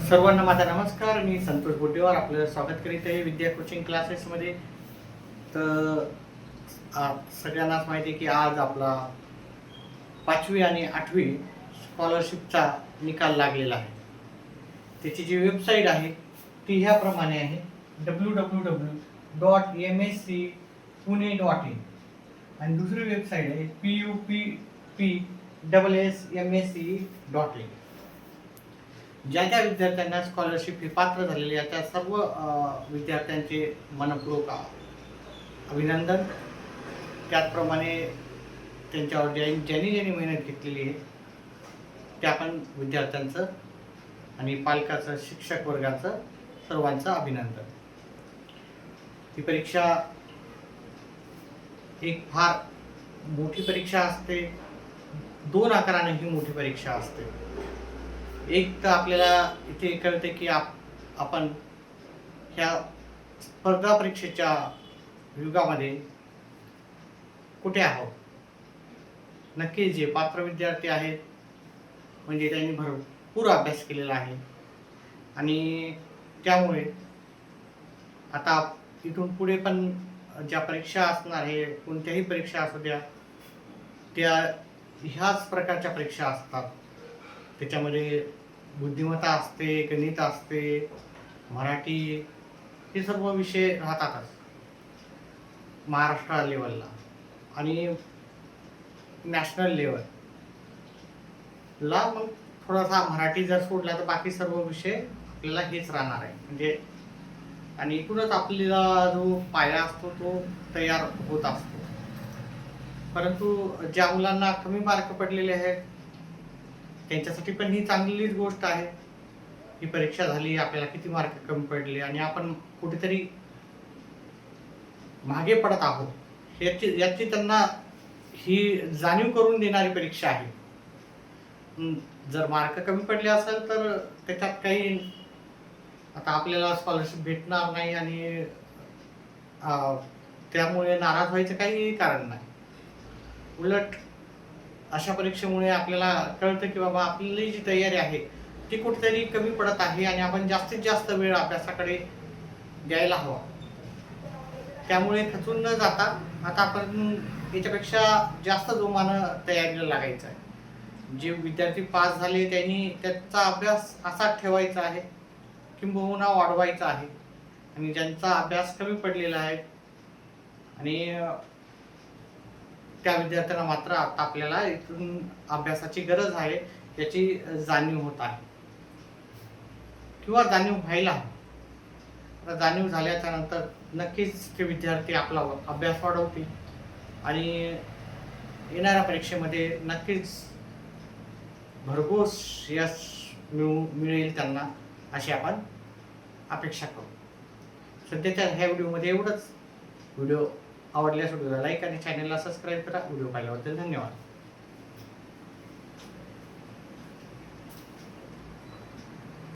सर्वांना माझा नमस्कार. मी संतोष बोटेवार आपलं स्वागत करीत आहे विद्या कोचिंग क्लासेसमध्ये. तर सगळ्यांनाच माहिती आहे की आज आपला 5वी आणि 8वी स्कॉलरशिपचा निकाल लागलेला आहे. त्याची जी वेबसाईट आहे ती ह्याप्रमाणे आहे www.mscpune.in आणि दुसरी वेबसाईट आहे puppssmsce.in. ज्या ज्या विद्यार्थ्यांना स्कॉलरशिप हे पात्र झालेले आहे त्या सर्व विद्यार्थ्यांचे मनपूर्वक अभिनंदन. त्याचप्रमाणे त्यांच्यावर ज्यांनी मेहनत घेतलेली आहे त्या पण विद्यार्थ्यांचं आणि पालकाचं, शिक्षक वर्गाचं सर्वांचं अभिनंदन. ही परीक्षा एक फार मोठी परीक्षा असते. 2 आकाराने ही मोठी परीक्षा असते. एक तर आपल्याला इथे कळते की आपण ह्या स्पर्धा परीक्षेच्या युगामध्ये कुठे आहोत. नक्की जे पात्र विद्यार्थी आहेत म्हणजे त्यांनी भरपूर अभ्यास केलेला आहे आणि त्यामुळे आता इथून पुढे पण ज्या परीक्षा असणार आहे, कोणत्याही परीक्षा असू द्या, त्या ह्याच प्रकारच्या परीक्षा असतात. त्याच्यामध्ये बुद्धिमत्ता असते, गणित असते, मराठी, हे सर्व विषय राहतातच महाराष्ट्र लेवलला. आणि नॅशनल लेवलला मग थोडासा मराठी जर सोडला तर बाकी सर्व विषय आपल्याला हेच राहणार आहे. म्हणजे आणि एकूणच आपल्याला जो पाया असतो तो तयार होत असतो. परंतु ज्या मुलांना कमी मार्क पडलेले आहेत त्यांच्यासाठी पण ही चांगलीच गोष्ट आहे. ही परीक्षा झाली, आपल्याला किती मार्क कमी पडले आणि आपण कुठेतरी मागे पडत आहोत याची त्यांना ही जाणीव करून देणारी परीक्षा आहे. जर मार्क कमी पडले असेल तर त्याच्यात काही आता आपल्याला स्कॉलरशिप भेटणार नाही आणि त्यामुळे नाराज व्हायचं काही कारण नाही. उलट अशा परीक्षेमुळे आपल्याला कळतं की बाबा आपली जी तयारी आहे ती कुठेतरी कमी पडत आहे आणि आपण जास्तीत जास्त वेळ अभ्यासाकडे द्यायला हवा. त्यामुळे खचून न जाता आता आपण याच्यापेक्षा जास्त जोमानं तयारीला लागायचं आहे. जे विद्यार्थी पास झाले त्यांनी त्याचा अभ्यास असाच ठेवायचा आहे, किंबहुना वाढवायचा आहे. आणि ज्यांचा अभ्यास कमी पडलेला आहे आणि त्या विद्यार्थ्यांना मात्र आता आपल्याला इथून अभ्यासाची गरज आहे याची जाणीव होत आहे किंवा जाणीव व्हायला हवी. जाणीव झाल्याच्या नंतर नक्कीच ते विद्यार्थी आपला अभ्यास वाढवतील आणि येणाऱ्या परीक्षेमध्ये नक्कीच भरघोस यश मिळेल त्यांना अशी आपण अपेक्षा करू. सध्याच्या ह्या व्हिडिओमध्ये एवढंच. व्हिडिओ आवडल्यास व्हिडिओला लाईक आणि चॅनलला सबस्क्राईब करा. व्हिडिओ पाहिल्याबद्दल धन्यवाद.